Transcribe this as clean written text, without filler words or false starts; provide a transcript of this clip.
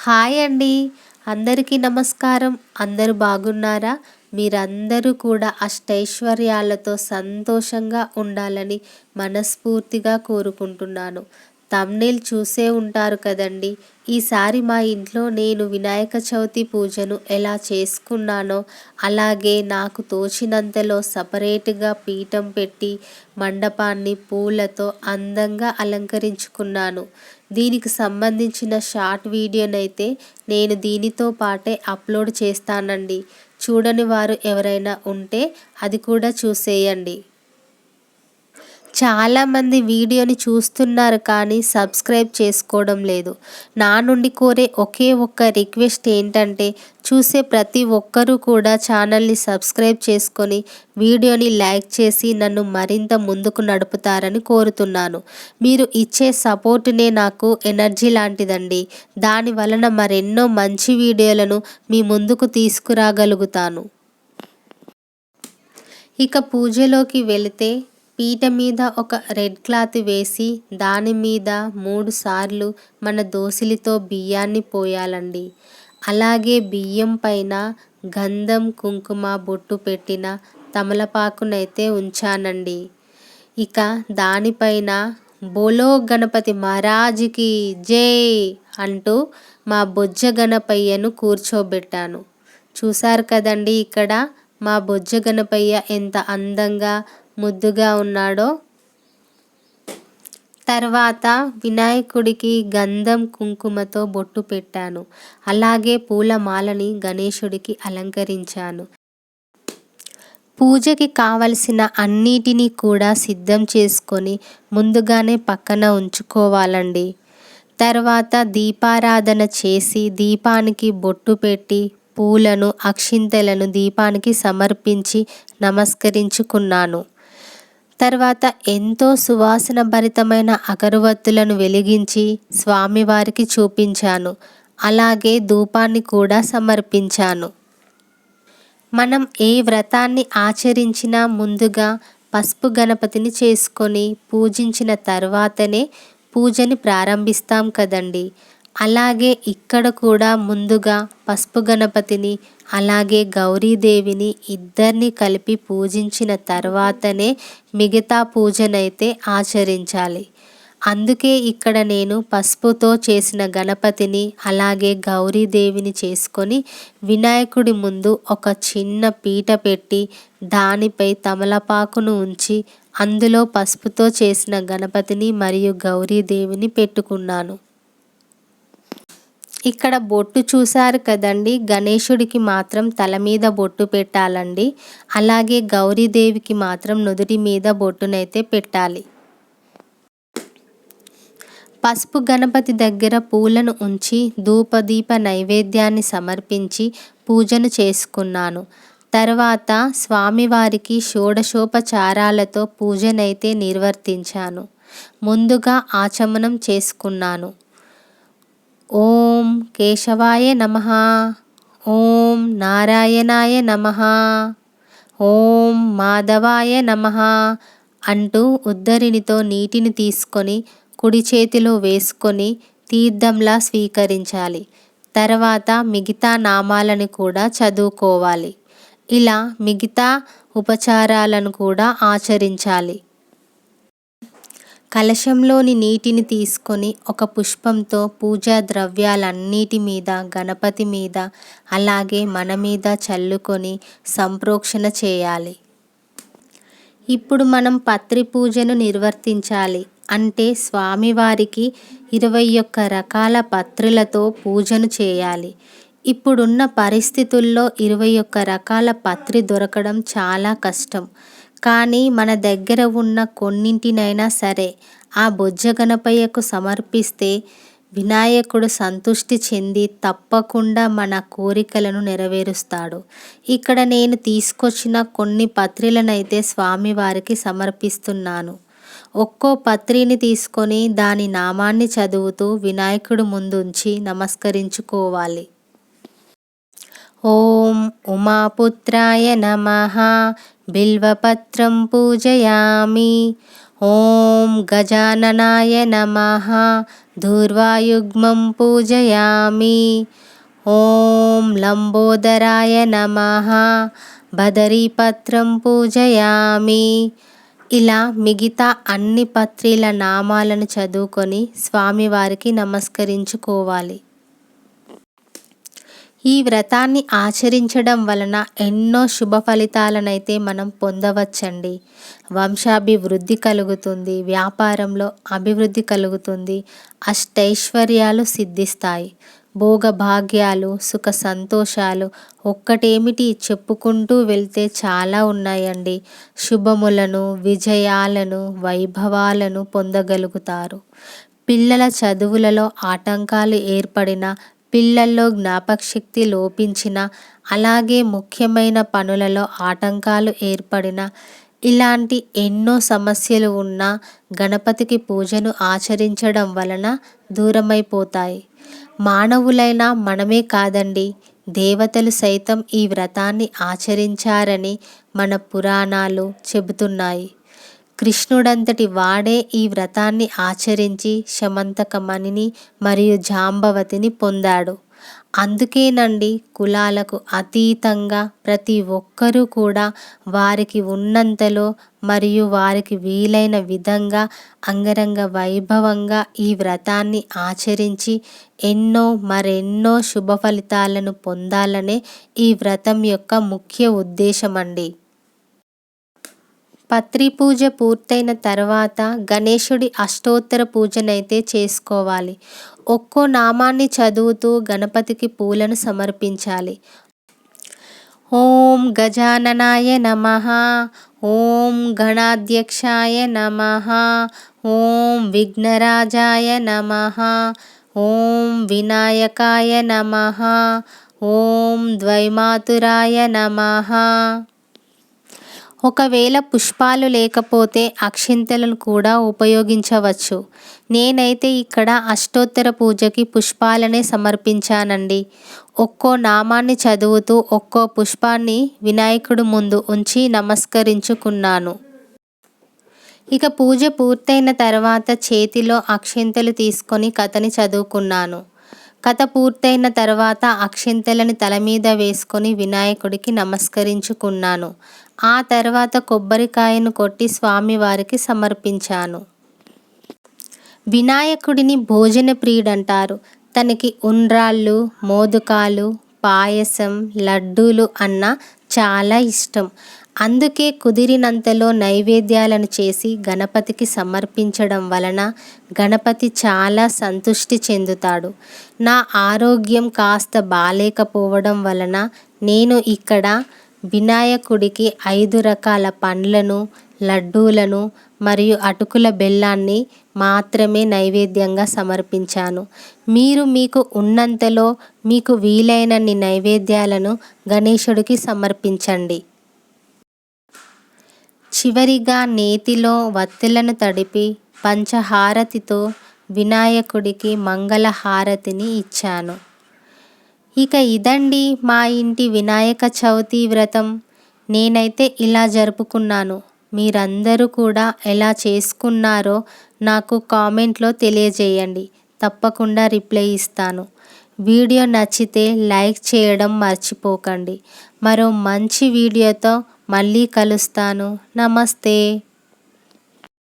Hi అండి. అందరికీ నమస్కారం. అందరూ బాగున్నారా? మీరందరూ కూడా అష్టైశ్వర్యాలతో సంతోషంగా ఉండాలని మనస్ఫూర్తిగా కోరుకుంటున్నాను. థంబ్‌నెయిల్ చూసే ఉంటారు కదండీ! ఈసారి మా ఇంట్లో నేను వినాయక చవితి పూజను ఎలా చేసుకున్నానో, అలాగే నాకు తోచినంతలో సెపరేట్‌గా పీఠం పెట్టి మండపాన్ని పూలతో అందంగా అలంకరించుకున్నాను. దీనికి సంబంధించిన షార్ట్ వీడియోనైతే నేను దీనితో పాటే అప్లోడ్ చేస్తానండి. చూడని వారు ఎవరైనా ఉంటే అది కూడా చూసేయండి. చాలామంది వీడియోని చూస్తున్నారు కానీ సబ్స్క్రైబ్ చేసుకోవడం లేదు. నా నుండి కోరే ఒకే ఒక్క రిక్వెస్ట్ ఏంటంటే, చూసే ప్రతి ఒక్కరూ కూడా ఛానల్ని సబ్స్క్రైబ్ చేసుకొని వీడియోని లైక్ చేసి నన్ను మరింత ముందుకు నడుపుతారని కోరుతున్నాను. మీరు ఇచ్చే సపోర్టునే నాకు ఎనర్జీ లాంటిదండి. దాని వలన మరెన్నో మంచి వీడియోలను మీ ముందుకు తీసుకురాగలుగుతాను. ఇక పూజలోకి వెళితే, పీట మీద ఒక రెడ్ క్లాత్ వేసి దాని మీద 3 సార్లు మన దోసిలితో బియ్యాన్ని పోయాలండి. అలాగే బియ్యం పైన గంధం కుంకుమ బొట్టు పెట్టిన తమలపాకునైతే ఉంచానండి. ఇక దానిపైన బోలో గణపతి మహారాజ్కి జై అంటూ మా బొజ్జ గణపయ్యను కూర్చోబెట్టాను. చూశారు కదండి, ఇక్కడ మా బొజ్జ గణపయ్య ఎంత అందంగా ముద్దుగా ఉన్నాడో. తర్వాత వినాయకుడికి గంధం కుంకుమతో బొట్టు పెట్టాను. అలాగే పూలమాలని గణేశుడికి అలంకరించాను. పూజకి కావలసిన అన్నిటినీ కూడా సిద్ధం చేసుకొని ముందుగానే పక్కన ఉంచుకోవాలండి. తర్వాత దీపారాధన చేసి దీపానికి బొట్టు పెట్టి పూలను అక్షింతలను దీపానికి సమర్పించి నమస్కరించుకున్నాను. తర్వాత ఎంతో సువాసన భరితమైన అగరవత్తులను వెలిగించి స్వామివారికి చూపించాను. అలాగే ధూపాన్ని కూడా సమర్పించాను. మనం ఏ వ్రతాన్ని ఆచరించినా ముందుగా పసుపు గణపతిని చేసుకొని పూజించిన తర్వాతనే పూజని ప్రారంభిస్తాం కదండి. అలాగే ఇక్కడ కూడా ముందుగా పసుపు గణపతిని అలాగే గౌరీదేవిని ఇద్దరిని కలిపి పూజించిన తర్వాతనే మిగతా పూజనైతే ఆచరించాలి. అందుకే ఇక్కడ నేను పసుపుతో చేసిన గణపతిని అలాగే గౌరీదేవిని చేసుకొని వినాయకుడి ముందు ఒక చిన్న పీట పెట్టి దానిపై తమలపాకును ఉంచి అందులో పసుపుతో చేసిన గణపతిని మరియు గౌరీదేవిని పెట్టుకున్నాను. ఇక్కడ బొట్టు చూశారు కదండి, గణేశుడికి మాత్రం తల మీద బొట్టు పెట్టాలండి. అలాగే గౌరీదేవికి మాత్రం నుదుటి మీద బొట్టునైతే పెట్టాలి. పసుపు గణపతి దగ్గర పూలను ఉంచి ధూపదీప నైవేద్యాన్ని సమర్పించి పూజను చేసుకున్నాను. తర్వాత స్వామివారికి షోడశోపచారాలతో పూజనైతే నిర్వర్తించాను. ముందుగా ఆచమనం చేసుకున్నాను. ఓం కేశవాయ నమః, ఓం నారాయణాయ నమః, ఓం మాధవాయ నమః అంటూ ఉద్దరినితో నీటిని తీసుకొని కుడి చేతిలో వేసుకొని తీర్థంలా స్వీకరించాలి. తర్వాత మిగతా నామాలను కూడా చదువుకోవాలి. ఇలా మిగతా ఉపచారాలను కూడా ఆచరించాలి. కలశంలోని నీటిని తీసుకొని ఒక పుష్పంతో పూజా ద్రవ్యాలన్నిటి మీద గణపతి మీద అలాగే మన మీద చల్లుకొని సంప్రోక్షణ చేయాలి. ఇప్పుడు మనం పత్రి పూజను నిర్వర్తించాలి. అంటే స్వామివారికి 21 రకాల పత్రులతో పూజను చేయాలి. ఇప్పుడున్న పరిస్థితుల్లో 21 రకాల పత్రి దొరకడం చాలా కష్టం. కానీ మన దగ్గర ఉన్న కొన్నింటినైనా సరే ఆ బొజ్జ గణపయ్యకు సమర్పిస్తే వినాయకుడు సంతృష్టి చెంది తప్పకుండా మన కోరికలను నెరవేరుస్తాడు. ఇక్కడ నేను తీసుకొచ్చిన కొన్ని పత్రిలనైతే స్వామివారికి సమర్పిస్తున్నాను. ఒక్కో పత్రిని తీసుకొని దాని నామాన్ని చదువుతూ వినాయకుడు ముందుంచి నమస్కరించుకోవాలి. ఓం ఉమాపుత్రాయ నమః బిల్వపత్రం పూజయామి. ఓం గజాననాయ నమః ధూర్వాయుగ్మం పూజయామి. ఓం లంబోదరాయ నమః బదరీపత్రం పూజయామి. ఇలా మిగతా అన్ని పత్రిల నామాలను చదువుకొని స్వామివారికి నమస్కరించుకోవాలి. ఈ వ్రతాన్ని ఆచరించడం వలన ఎన్నో శుభ ఫలితాలనైతే మనం పొందవచ్చండి. వంశాభివృద్ధి కలుగుతుంది, వ్యాపారంలో అభివృద్ధి కలుగుతుంది, అష్టైశ్వర్యాలు సిద్ధిస్తాయి, భోగభాగ్యాలు, సుఖ సంతోషాలు ఒక్కటేమిటి చెప్పుకుంటూ వెళ్తే చాలా ఉన్నాయండి. శుభములను, విజయాలను, వైభవాలను పొందగలుగుతారు. పిల్లల చదువులలో ఆటంకాలు ఏర్పడిన, పిల్లల్లో జ్ఞాపకశక్తి లోపించిన, అలాగే ముఖ్యమైన పనులలో ఆటంకాలు ఏర్పడిన, ఇలాంటి ఎన్నో సమస్యలు ఉన్నా గణపతికి పూజను ఆచరించడం వలన దూరమైపోతాయి. మానవులైన మనమే కాదండి, దేవతలు సైతం ఈ వ్రతాన్ని ఆచరించారని మన పురాణాలు చెబుతున్నాయి. కృష్ణుడంతటి వాడే ఈ వ్రతాన్ని ఆచరించి శమంతకమణిని మరియు జాంబవతిని పొందాడు. అందుకేనండి కులాలకు అతీతంగా ప్రతి ఒక్కరూ కూడా వారికి ఉన్నంతలో మరియు వారికి వీలైన విధంగా అంగరంగ వైభవంగా ఈ వ్రతాన్ని ఆచరించి మరెన్నో శుభ ఫలితాలను పొందాలనే ఈ వ్రతం యొక్క ముఖ్య ఉద్దేశమండి. పత్రి పూజ పూర్తయిన తర్వాత గణేశుడి అష్టోత్తర పూజనైతే చేసుకోవాలి. ఒక్కో నామాన్ని చదువుతూ గణపతికి పూలను సమర్పించాలి. ఓం గజాననాయ నమః, ఓం గణాధ్యక్షాయ నమః, ఓం విఘ్నరాజాయ నమః, ఓం వినాయకాయ నమః, ఓం ద్వైమాతురాయ నమః. ఒకవేళ పుష్పాలు లేకపోతే అక్షింతలను కూడా ఉపయోగించవచ్చు. నేనైతే ఇక్కడ అష్టోత్తర పూజకి పుష్పాలనే సమర్పించానండి. ఒక్కో నామాన్ని చదువుతూ ఒక్కో పుష్పాన్ని వినాయకుడి ముందు ఉంచి నమస్కరించుకున్నాను. ఇక పూజ పూర్తయిన తర్వాత చేతిలో అక్షింతలు తీసుకొని కథని చదువుకున్నాను. కథ పూర్తయిన తర్వాత అక్షింతలని తల మీద వేసుకొని వినాయకుడికి నమస్కరించుకున్నాను. ఆ తర్వాత కొబ్బరికాయను కొట్టి స్వామివారికి సమర్పించాను. వినాయకుడిని భోజన ప్రియుడంటారు. తనకి ఉండ్రాళ్ళు, మోదకాలు, పాయసం, లడ్డూలు అన్న చాలా ఇష్టం. అందుకే కుదిరినంతలో నైవేద్యాలను చేసి గణపతికి సమర్పించడం వలన గణపతి చాలా సంతృష్టి చెందుతాడు. నా ఆరోగ్యం కాస్త బాలేకపోవడం వలన నేను ఇక్కడ వినాయకుడికి 5 రకాల పండ్లను, లడ్డూలను మరియు అటుకుల బెల్లాన్ని మాత్రమే నైవేద్యంగా సమర్పించాను. మీకు ఉన్నంతలో మీకు వీలైనన్ని నైవేద్యాలను గణేశుడికి సమర్పించండి. చివరిగా నేతిలో వత్తులను తడిపి పంచహారతితో వినాయకుడికి మంగళహారతిని ఇచ్చాను. ఇక ఇదండి మా ఇంటి వినాయక చవితి వ్రతం. నేనైతే ఇలా జరుపుకున్నాను. మీరందరూ కూడా ఎలా చేసుకున్నారో నాకు కామెంట్లో తెలియజేయండి. తప్పకుండా రిప్లై ఇస్తాను. వీడియో నచ్చితే లైక్ చేయడం మర్చిపోకండి. మరో మంచి వీడియోతో మళ్ళీ కలుస్తాను. నమస్తే.